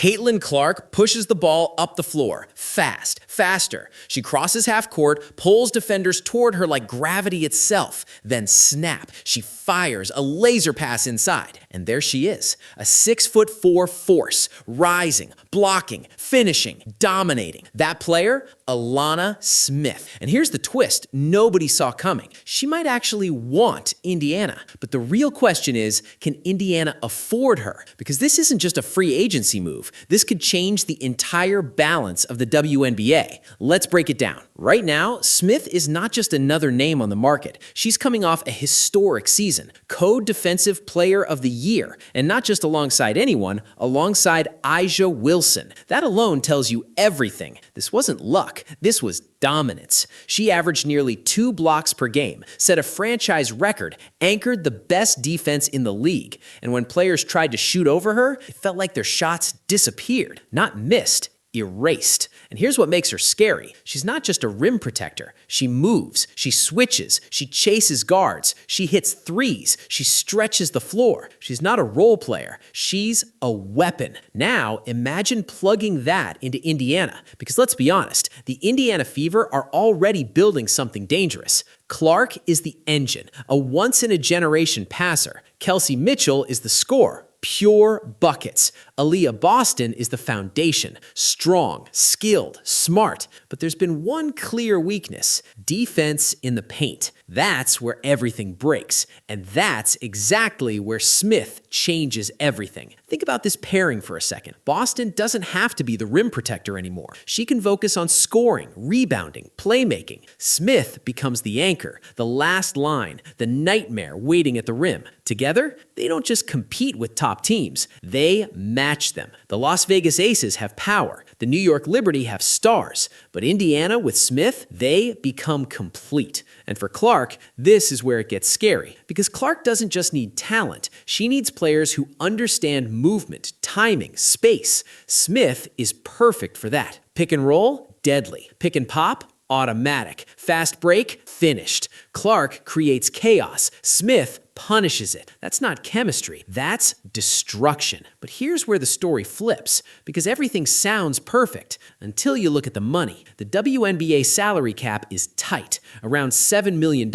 Caitlin Clark pushes the ball up the floor, fast, faster. She crosses half court, pulls defenders toward her like gravity itself. Then snap, she fires a laser pass inside. And there she is, a 6'4" force, rising, blocking, finishing, dominating. That player, Alanna Smith. And here's the twist nobody saw coming. She might actually want Indiana. But the real question is, can Indiana afford her? Because this isn't just a free agency move. This could change the entire balance of the WNBA. Let's break it down. Right now, Smith is not just another name on the market. She's coming off a historic season, co-defensive player of the year, and not just alongside anyone, alongside A'ja Wilson. That alone tells you everything. This wasn't luck. This was dominance. She averaged nearly 2 blocks per game, set a franchise record, anchored the best defense in the league. And when players tried to shoot over her, it felt like their shots disappeared, not missed. Erased. And here's what makes her scary. She's not just a rim protector. She moves, she switches, she chases guards, she hits threes, she stretches the floor. She's not a role player. She's a weapon. Now, imagine plugging that into Indiana. Because let's be honest, the Indiana Fever are already building something dangerous. Clark is the engine, a once-in-a-generation passer. Kelsey Mitchell is the scorer. Pure buckets. Aaliyah Boston is the foundation. Strong, skilled, smart. But there's been one clear weakness. Defense in the paint. That's where everything breaks. And that's exactly where Smith changes everything. Think about this pairing for a second. Boston doesn't have to be the rim protector anymore. She can focus on scoring, rebounding, playmaking. Smith becomes the anchor, the last line, the nightmare waiting at the rim. Together, they don't just compete with top teams. They match them. The Las Vegas Aces have power. The New York Liberty have stars. But Indiana with Smith, they become complete. And for Clark, this is where it gets scary. Because Clark doesn't just need talent. She needs players who understand movement, timing, space. Smith is perfect for that. Pick and roll, deadly. Pick and pop, automatic. Fast break, finished. Clark creates chaos. Smith punishes it. That's not chemistry. That's destruction. But here's where the story flips, because everything sounds perfect until you look at the money. The WNBA salary cap is tight, around $7 million.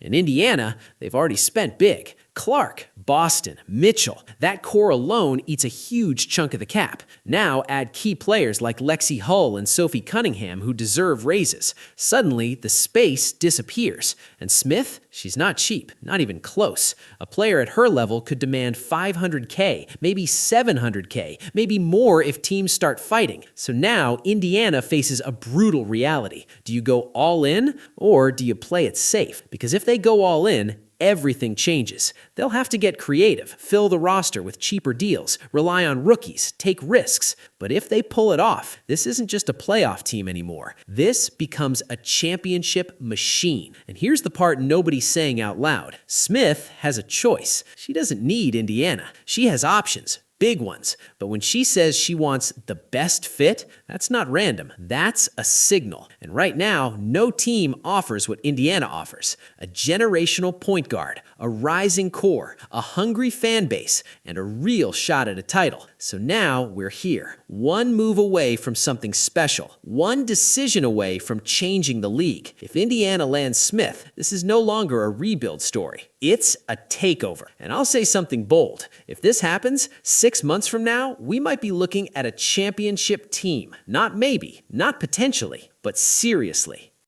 In Indiana, they've already spent big. Clark, Boston, Mitchell, that core alone eats a huge chunk of the cap. Now add key players like Lexi Hull and Sophie Cunningham who deserve raises. Suddenly, the space disappears. And Smith, she's not cheap, not even close. A player at her level could demand $500K, maybe $700K, maybe more if teams start fighting. So now Indiana faces a brutal reality. Do you go all in or do you play it safe? Because if they go all in, everything changes. They'll have to get creative, fill the roster with cheaper deals, rely on rookies, take risks. But if they pull it off, this isn't just a playoff team anymore. This becomes a championship machine. And here's the part nobody's saying out loud. Smith has a choice. She doesn't need Indiana. She has options. Big ones. But when she says she wants the best fit, that's not random. That's a signal. And right now, no team offers what Indiana offers. A generational point guard, a rising core, a hungry fan base, and a real shot at a title. So now we're here. One move away from something special. One decision away from changing the league. If Indiana lands Smith, this is no longer a rebuild story. It's a takeover. And I'll say something bold. If this happens, 6 months from now, we might be looking at a championship team. Not maybe, not potentially, but seriously.